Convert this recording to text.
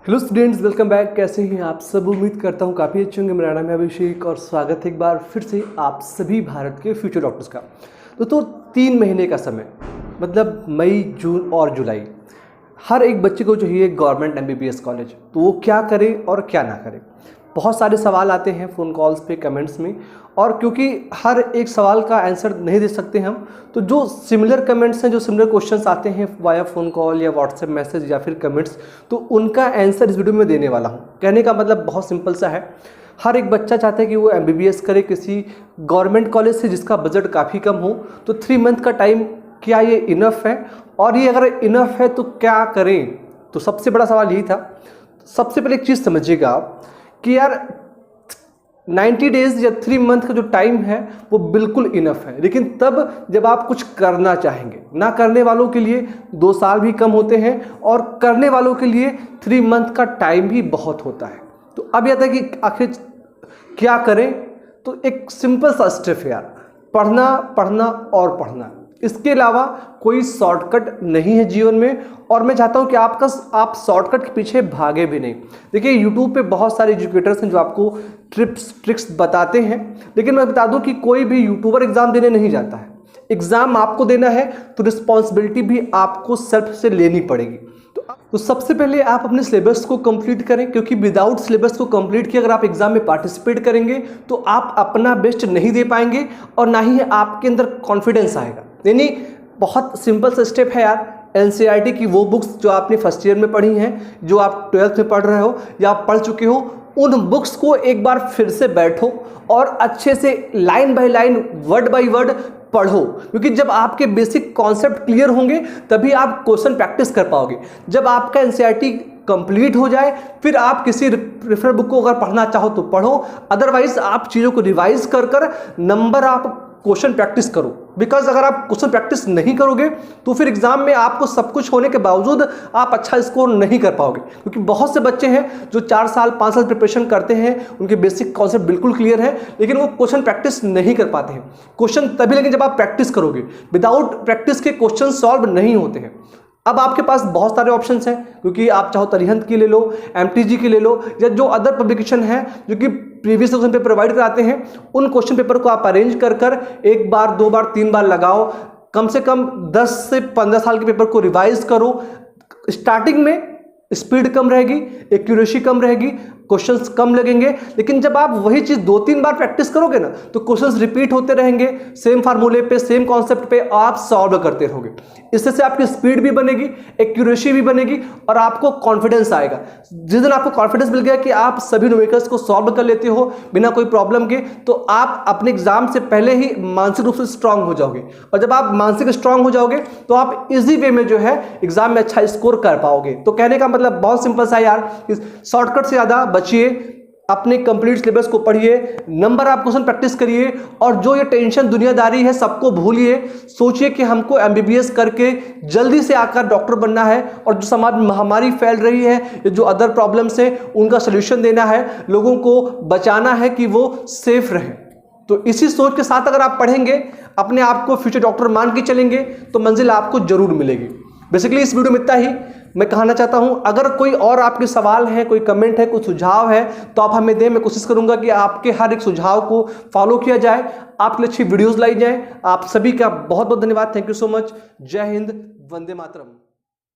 Hello students, welcome back. कैसे हैं आप सब? उम्मीद करता हूं काफ़ी अच्छे होंगे। मेरा नाम है अभिषेक और स्वागत है एक बार फिर से आप सभी भारत के फ्यूचर डॉक्टर्स का। तो 3 महीने का समय, मतलब मई, जून और जुलाई, हर एक बच्चे को चाहिए गवर्नमेंट एमबीबीएस कॉलेज। तो वो क्या करे और क्या ना करे। बहुत सारे सवाल आते हैं फ़ोन कॉल्स पे, कमेंट्स में, और क्योंकि हर एक सवाल का आंसर नहीं दे सकते हम, तो जो सिमिलर कमेंट्स हैं, जो सिमिलर क्वेश्चंस आते हैं वाया फ़ोन कॉल या व्हाट्सएप मैसेज या फिर कमेंट्स, तो उनका आंसर इस वीडियो में देने वाला हूं। कहने का मतलब बहुत सिंपल सा है। हर एक बच्चा चाहता है कि वो एमबीबीएस करे किसी गवर्नमेंट कॉलेज से जिसका बजट काफ़ी कम हो। तो 3 मंथ का टाइम, क्या ये इनफ है? और ये अगर इनफ है तो क्या करें? तो सबसे बड़ा सवाल यही था। सबसे पहले एक चीज़ समझिएगा आप कि यार 90 डेज या 3 मंथ का जो टाइम है वो बिल्कुल इनफ है, लेकिन तब जब आप कुछ करना चाहेंगे। ना करने वालों के लिए 2 साल भी कम होते हैं और करने वालों के लिए 3 मंथ का टाइम भी बहुत होता है। तो अब यह था कि आखिर क्या करें। तो एक सिंपल सा स्टेप है यार, पढ़ना पढ़ना और पढ़ना। इसके अलावा कोई शॉर्टकट नहीं है जीवन में, और मैं चाहता हूं कि आप शॉर्टकट के पीछे भागे भी नहीं। देखिए, यूट्यूब पे बहुत सारे एजुकेटर्स हैं जो आपको ट्रिक्स बताते हैं, लेकिन मैं बता दूं कि कोई भी यूट्यूबर एग्जाम देने नहीं जाता है। एग्जाम आपको देना है तो रिस्पॉन्सिबिलिटी भी आपको सेल्फ से लेनी पड़ेगी। तो सबसे पहले आप अपने सिलेबस को कंप्लीट करें, क्योंकि विदाउट सिलेबस को कंप्लीट किए अगर आप एग्जाम में पार्टिसिपेट करेंगे तो आप अपना बेस्ट नहीं दे पाएंगे और ना ही आपके अंदर कॉन्फिडेंस आएगा। यानी बहुत सिंपल सा स्टेप है यार। एनसीईआरटी की वो बुक्स जो आपने फर्स्ट ईयर में पढ़ी हैं, जो आप 12th में पढ़ रहे हो या आप पढ़ चुके हो, उन बुक्स को एक बार फिर से बैठो और अच्छे से line by line, word by word पढ़ो। क्योंकि जब आपके बेसिक कॉन्सेप्ट क्लियर होंगे तभी आप क्वेश्चन प्रैक्टिस कर पाओगे। जब आपका एनसीईआरटी कंप्लीट हो जाए फिर आप किसी रेफर बुक को अगर पढ़ना चाहो तो पढ़ो, अदरवाइज आप चीज़ों को रिवाइज कर नंबर आप क्वेश्चन प्रैक्टिस करो। बिकॉज अगर आप क्वेश्चन प्रैक्टिस नहीं करोगे तो फिर एग्जाम में आपको सब कुछ होने के बावजूद आप अच्छा स्कोर नहीं कर पाओगे। क्योंकि बहुत से बच्चे हैं जो 4 साल 5 साल प्रिपरेशन करते हैं, उनके बेसिक कॉन्सेप्ट बिल्कुल क्लियर है, लेकिन वो क्वेश्चन प्रैक्टिस नहीं कर पाते हैं। क्वेश्चन तभी लगेंगे जब आप प्रैक्टिस करोगे। विदाउट प्रैक्टिस के क्वेश्चन सॉल्व नहीं होते हैं। अब आपके पास बहुत सारे ऑप्शंस हैं, क्योंकि आप चाहो तो अरिहंत की ले लो, एमटीजी की ले लो, या जो अदर पब्लिकेशन है जो कि प्रीवियस क्वेश्चन पेपर प्रोवाइड कराते हैं, उन क्वेश्चन पेपर को आप अरेंज कर 1 बार 2 बार 3 बार लगाओ। कम से कम 10 से 15 साल के पेपर को रिवाइज करो। स्टार्टिंग में स्पीड कम रहेगी, एक्यूरेसी कम रहेगी, क्वेश्चंस कम लगेंगे, लेकिन जब आप वही चीज 2-3 बार प्रैक्टिस करोगे ना तो क्वेश्चंस रिपीट होते रहेंगे, सेम फार्मूले पे, सेम कॉन्सेप्ट पे आप सॉल्व करते रहोगे। इससे से आपकी स्पीड भी बनेगी, एक्यूरेसी भी बनेगी और आपको कॉन्फिडेंस आएगा। जिस दिन आपको कॉन्फिडेंस मिल गया कि आप सभी न्यूमेरिकल्स को सॉल्व कर लेते हो बिना कोई प्रॉब्लम के, तो आप अपने एग्जाम से पहले ही मानसिक रूप से स्ट्रांग हो जाओगे। और जब आप मानसिक स्ट्रांग हो जाओगे तो आप इजी वे में जो है एग्जाम में अच्छा स्कोर कर पाओगे। तो कहने का मतलब बहुत सिंपल सा यार, शॉर्टकट से ज्यादा बचिए, अपने कंप्लीट सिलेबस को पढ़िए, नंबर आप क्वेश्चन प्रैक्टिस करिए, और जो ये टेंशन दुनियादारी है सबको भूलिए। सोचिए कि हमको एमबीबीएस करके जल्दी से आकर डॉक्टर बनना है, और जो समाज में महामारी फैल रही है, जो अदर प्रॉब्लम्स हैं, उनका सोल्यूशन देना है, लोगों को बचाना है कि वो सेफ रहे। तो इसी सोच के साथ अगर आप पढ़ेंगे, अपने आप को फ्यूचर डॉक्टर मान के चलेंगे, तो मंजिल आपको जरूर मिलेगी। बेसिकली इस वीडियो में इतना ही मैं कहना चाहता हूं। अगर कोई और आपके सवाल हैं, कोई कमेंट है, कोई सुझाव है, तो आप हमें दें। मैं कोशिश करूंगा कि आपके हर एक सुझाव को फॉलो किया जाए, आपके लिए अच्छी वीडियोस लाई जाए। आप सभी का बहुत बहुत धन्यवाद। Thank you so much. जय हिंद, वंदे मातरम।